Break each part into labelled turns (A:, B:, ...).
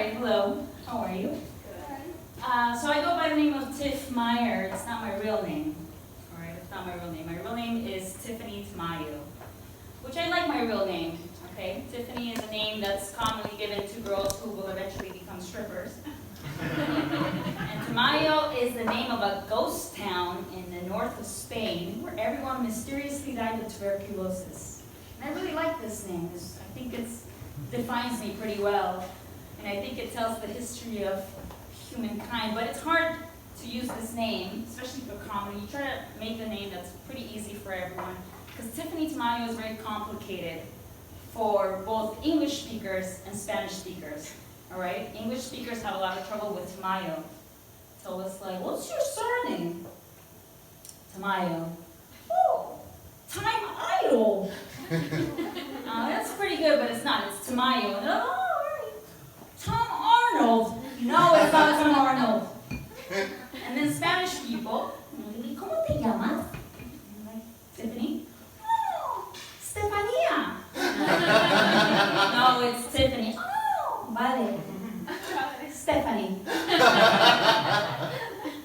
A: right, hello. How are you?
B: Good.
A: So I go by the name of Tif Myerr. It's not my real name. All right, it's not my real name. My real name is Tiffany Tamayo, which I like my real name. Okay, Tiffany is a name that's commonly given to girls who will eventually become strippers. And Tamayo is the name of a ghost town in the north of Spain where everyone mysteriously died of tuberculosis. And I really like this name. I think it defines me pretty well. And I think it tells the history of humankind. But it's hard to use this name, especially for comedy. You try to make a name that's pretty easy for everyone. Because Tiffany Tamayo is very complicated for both English speakers and Spanish speakers. All right? English speakers have a lot of trouble with Tamayo. So it's like, what's your surname? Tamayo. Oh, Time Idol. That's pretty good, but it's not. It's Tamayo. And, oh, all right. Tom Arnold. No, it's not Tom Arnold. And then Spanish people, ¿Cómo te llamas? I'm like, Tiffany. Oh, Stefania. No, it's Tiffany. Oh, vale. Stephanie.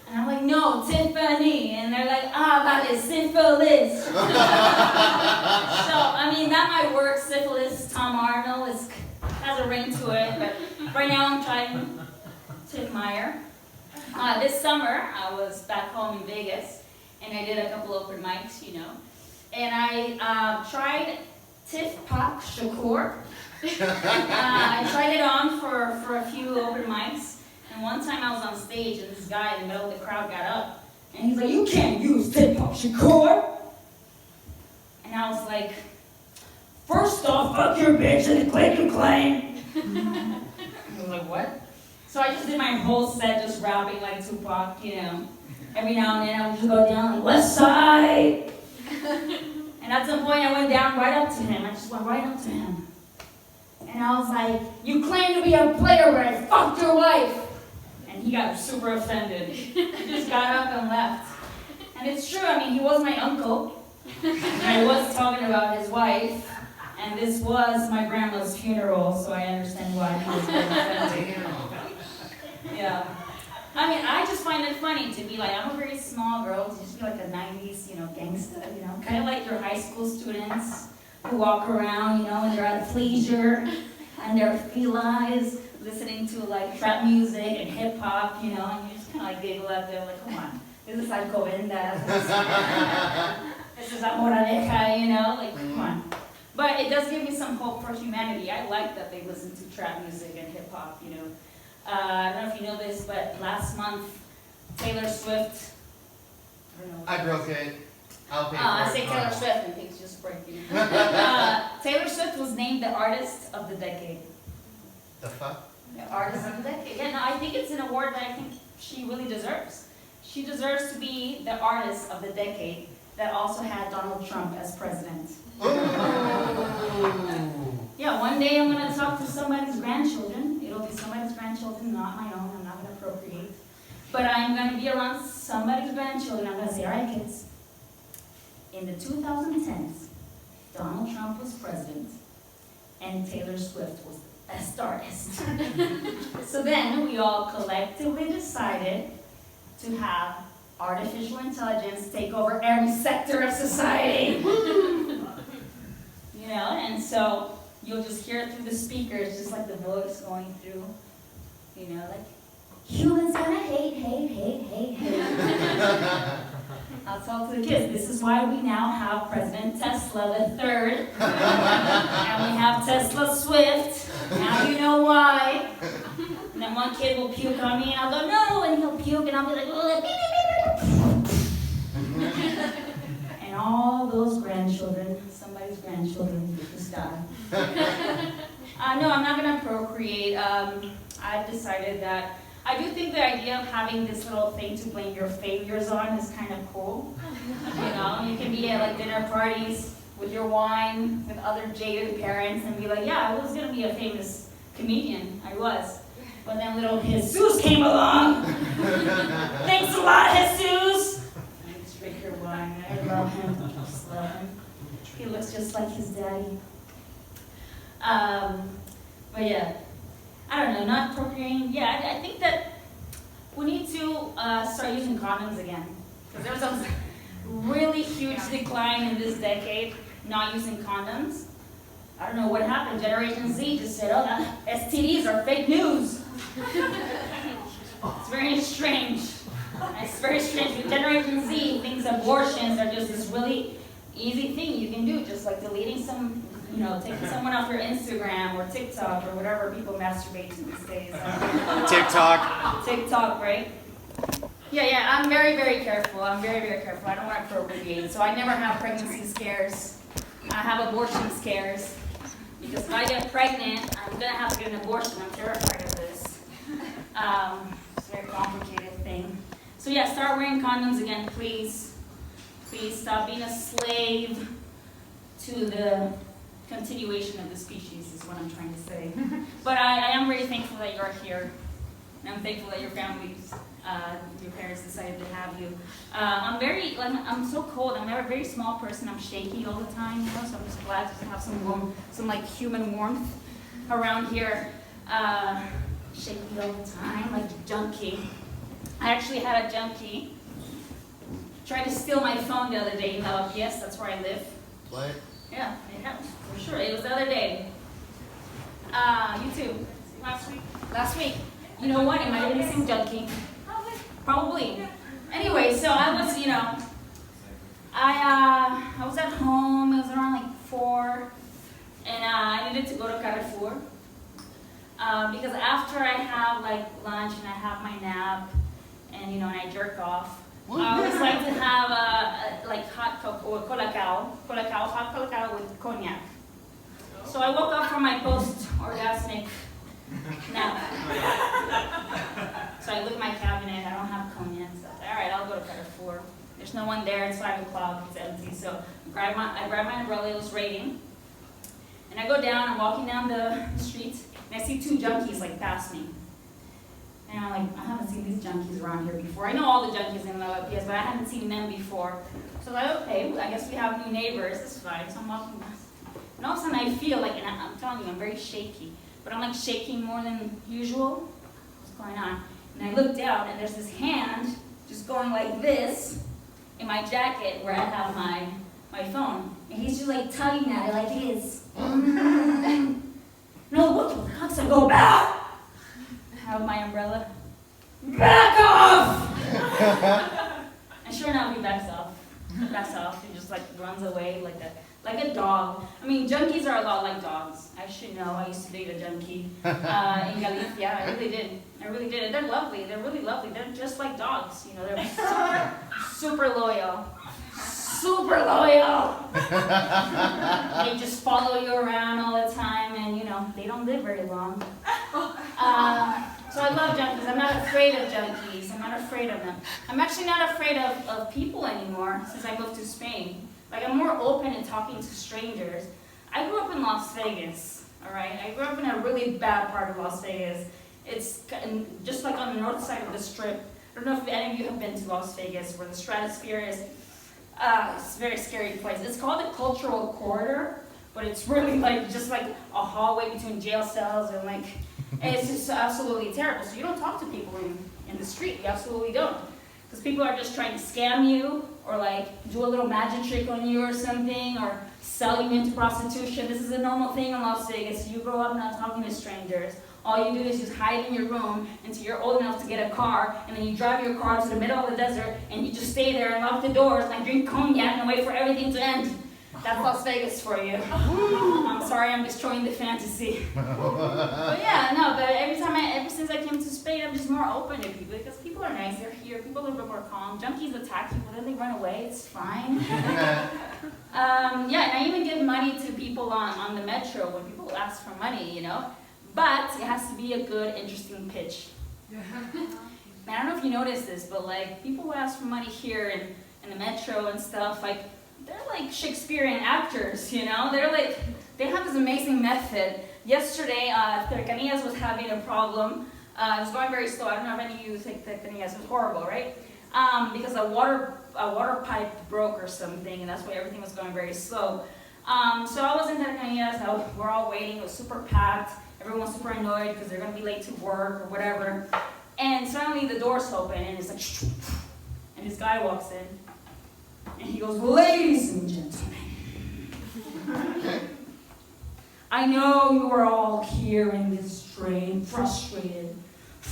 A: And I'm like, no, Tiffany. And they're like, vale, syphilis. So, I mean, that might work. Syphilis, Tom Arnold has a ring to it. But right now I'm trying Tif Myerr. This summer, I was back home in Vegas. And I did a couple open mics, you know. And I tried Tif Pak Shakur. I tried it on for a few open mics, and one time I was on stage and this guy in the middle of the crowd got up and he's like, "You can't use Tif Pak Shakur." And I was like, "First off, fuck your bitch and click and claim." I was like, what? So I just did my whole set just rapping like Tupac, you know. Every now and then I would just go down like, "West Side." And at some point I went down right up to him. I just went right up to him. And I was like, "You claim to be a player, but I fucked your wife." And he got super offended. He just got up and left. And it's true, I mean, he was my uncle. And I was talking about his wife. And this was my grandma's funeral, so I understand why he was very offended. Yeah. I mean, I just find it funny to be like, I'm a very small girl, to just be like a 90s, you know, gangster, you know, kind of like your high school students who walk around, you know, and they're at leisure, and they're felines, listening to like trap music and hip hop, you know, and you just kind of like giggle at them, like, come on, this is Alcobendas, this is Amoradeja, you know, like, come on. But it does give me some hope for humanity. I like that they listen to trap music and hip hop, you know. I don't know if you know this, but last month, Taylor Swift, I don't know.
C: I broke it. I'll pay for
A: I
C: it.
A: say Taylor Swift and things just break, you know. Taylor Swift was named the Artist of the Decade.
C: The fuck?
A: The Artist of the Decade. Yeah, no, I think it's an award that I think she really deserves. She deserves to be the Artist of the Decade that also had Donald Trump as president. Yeah, one day I'm going to talk to somebody's grandchildren. It'll be somebody's grandchildren, not my own. I'm not going to procreate. But I'm going to be around somebody's grandchildren. I'm going to say, all right, kids. In the 2010s, Donald Trump was president, and Taylor Swift was the best artist. So then we all collectively decided to have artificial intelligence take over every sector of society. You know, and so you'll just hear it through the speakers, just like the voice going through, you know, like, humans gonna hate, hate, hate, hate, hate. I'll talk to the kids. This is why we now have President Tesla the third. And we have Tesla Swift. Now you know why. And then one kid will puke on me and I'll go, no, and he'll puke and I'll be like, and all those grandchildren, somebody's grandchildren, just die. No, I'm not going to procreate. I've decided that I do think the idea of having this little thing to blame your failures on is kind of cool. You know, you can be at like dinner parties with your wine, with other jaded parents, and be like, yeah, I was going to be a famous comedian. I was. But then little Jesus came along. Thanks a lot, Jesus. I just drink your wine. I love him. I just love him. He looks just like his daddy. But yeah. I don't know, not procreating. Yeah, I think that we need to start using condoms again. Because there was a really huge decline in this decade not using condoms. I don't know what happened. Generation Z just said, oh, STDs are fake news. It's very strange. It's very strange. Generation Z thinks abortions are just this really easy thing you can do, just like deleting some, taking someone off your Instagram or TikTok or whatever people masturbate to these days.
D: TikTok.
A: TikTok, right? Yeah, I'm very, very careful. I'm very, very careful. I don't want to procreate, so I never have pregnancy scares. I have abortion scares. Because if I get pregnant, I'm going to have to get an abortion. I'm terrified of this. It's a very complicated thing. So yeah, start wearing condoms again, please. Please stop being a slave to the continuation of the species is what I'm trying to say. But I am really thankful that you're here. And I'm thankful that your families, your parents decided to have you. I'm so cold. I'm a very small person. I'm shaky all the time, so I'm just glad to have some like human warmth around here. Shaky all the time, like a junkie. I actually had a junkie try to steal my phone the other day in Yes, that's where I live.
C: What?
A: Yeah, for sure. It was the other day. You too. Last week. You know what? It might have been the same junkie. Probably. Anyway, so I was, I was at home. It was around like 4, and I needed to go to Carrefour because after I have like lunch and I have my nap, and and I jerk off. I always like to have like hot colacao, hot colacao with cognac. So I woke up from my post-orgasmic nap. So I look at my cabinet, I don't have cognac. So all right, I'll go to Carrefour. There's no one there, it's 5 o'clock, it's empty. So I grab my umbrella, it was raining. And I go down, I'm walking down the street, and I see 2 junkies like pass me. And I'm like, I haven't seen these junkies around here before. I know all the junkies in LPS, but I haven't seen them before. So I'm like, okay, I guess we have new neighbors, it's fine. So I'm walking past. And all of a sudden I feel like, and I'm telling you, I'm very shaky, but I'm like shaking more than usual. What's going on? And I look down, and there's this hand just going like this in my jacket where I have my phone. And he's just like tugging at it like this. No, what the fuck? So I go back. I have my umbrella. Back off! And sure enough, he backs off. He just like runs away like a dog. I mean, junkies are a lot like dogs. I should know. I used to date a junkie in Galicia. I really did. They're lovely. They're really lovely. They're just like dogs. They're super loyal. Super loyal. They just follow you around all the time, and they don't live very long. So I love junkies. I'm not afraid of junkies. I'm not afraid of them. I'm actually not afraid of people anymore since I moved to Spain. Like, I'm more open in talking to strangers. I grew up in Las Vegas, all right? I grew up in a really bad part of Las Vegas. It's just like on the north side of the Strip. I don't know if any of you have been to Las Vegas, where the stratosphere is. It's a very scary place. It's called the Cultural Corridor, but it's really like just like a hallway between jail cells and like, and it's just absolutely terrible. So you don't talk to people in the street. You absolutely don't. Because people are just trying to scam you or like do a little magic trick on you or something or sell you into prostitution. This is a normal thing in Las Vegas. You grow up not talking to strangers. All you do is just hide in your room until you're old enough to get a car, and then you drive your car to the middle of the desert, and you just stay there and lock the doors and drink cognac and wait for everything to end. That's Las Vegas for you. I'm sorry, I'm destroying the fantasy. But yeah, no, but ever since I came to Spain, I'm just more open to people because people are nice. They're here. People are a little bit more calm. Junkies attack people, then they run away. It's fine. Yeah, and I even give money to people on the metro when people ask for money, But it has to be a good, interesting pitch. I don't know if you noticed this, but like people who ask for money here in the metro and stuff, like they're like Shakespearean actors, They're like, they have this amazing method. Yesterday, Cercanías was having a problem. It was going very slow. I don't know if any of you think Cercanías was horrible, right? Because a water pipe broke or something, and that's why everything was going very slow. So I was in Cercanías. We're all waiting. It was super packed. Everyone's super annoyed because they're gonna be late to work or whatever. And suddenly the doors open and it's like, and this guy walks in and he goes, ladies and gentlemen, I know you are all here in this train, frustrated.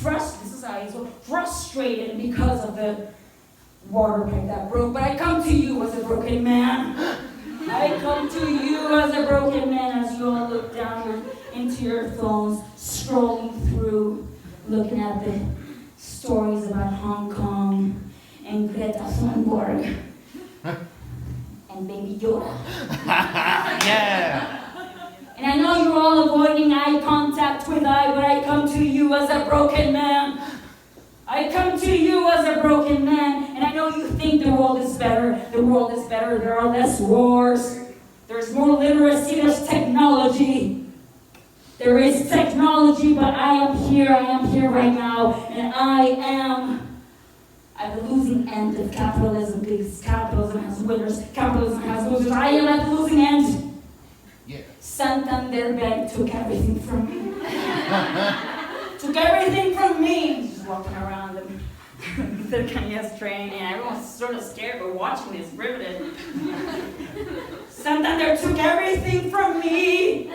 A: This is how he's frustrated because of the water pipe that broke, but I come to you as a broken man. I come to you as a broken man as you all look down into your phones, scrolling through, looking at the stories about Hong Kong and Greta Thunberg and Baby Yoda.
D: Yeah.
A: And I know you're all avoiding eye contact with eye, but I come to you as a broken man. I come to you as a broken man, and I know you think the world is better. The world is better. There are less wars. There's more literacy. There's technology. There is technology, but I am here right now, and I am at the losing end of capitalism, because capitalism has winners, capitalism has losers. I am at the losing end.
C: Yeah.
A: Santander Bank took everything from me. Took everything from me. Just walking around the Kanyas train, and everyone's sort of scared, but watching this, riveted. Santander took everything from me.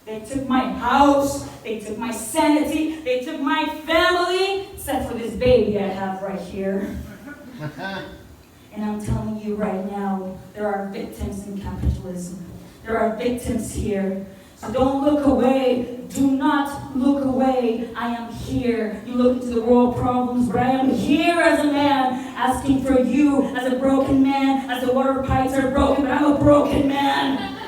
A: They took my house, they took my sanity, they took my family, except for this baby I have right here. And I'm telling you right now, there are victims in capitalism. There are victims here. So don't look away. Do not look away. I am here. You look into the world problems, but I am here as a man, asking for you as a broken man, as the water pipes are broken, but I'm a broken man.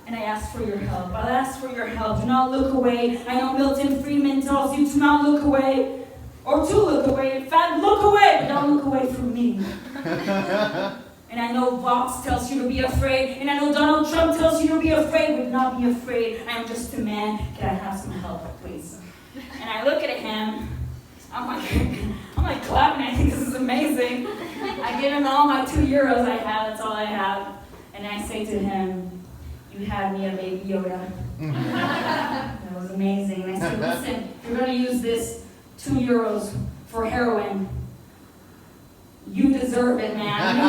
A: And I ask for your help. I'll ask for your help. Do not look away. I know Milton Friedman tells you to not look away, or to look away. In fact, look away, but don't look away from me. And I know Vox tells you to be afraid, and I know Donald Trump tells you to be afraid, but not be afraid. I am just a man. Can I have some help, please? And I look at him. I'm like clapping. I think this is amazing. I give him all my €2 I have. That's all I have. And I say to him, you had me a Baby Yoda. That was amazing. And I said, listen, you're going to use this €2 for heroin. You deserve it, man. You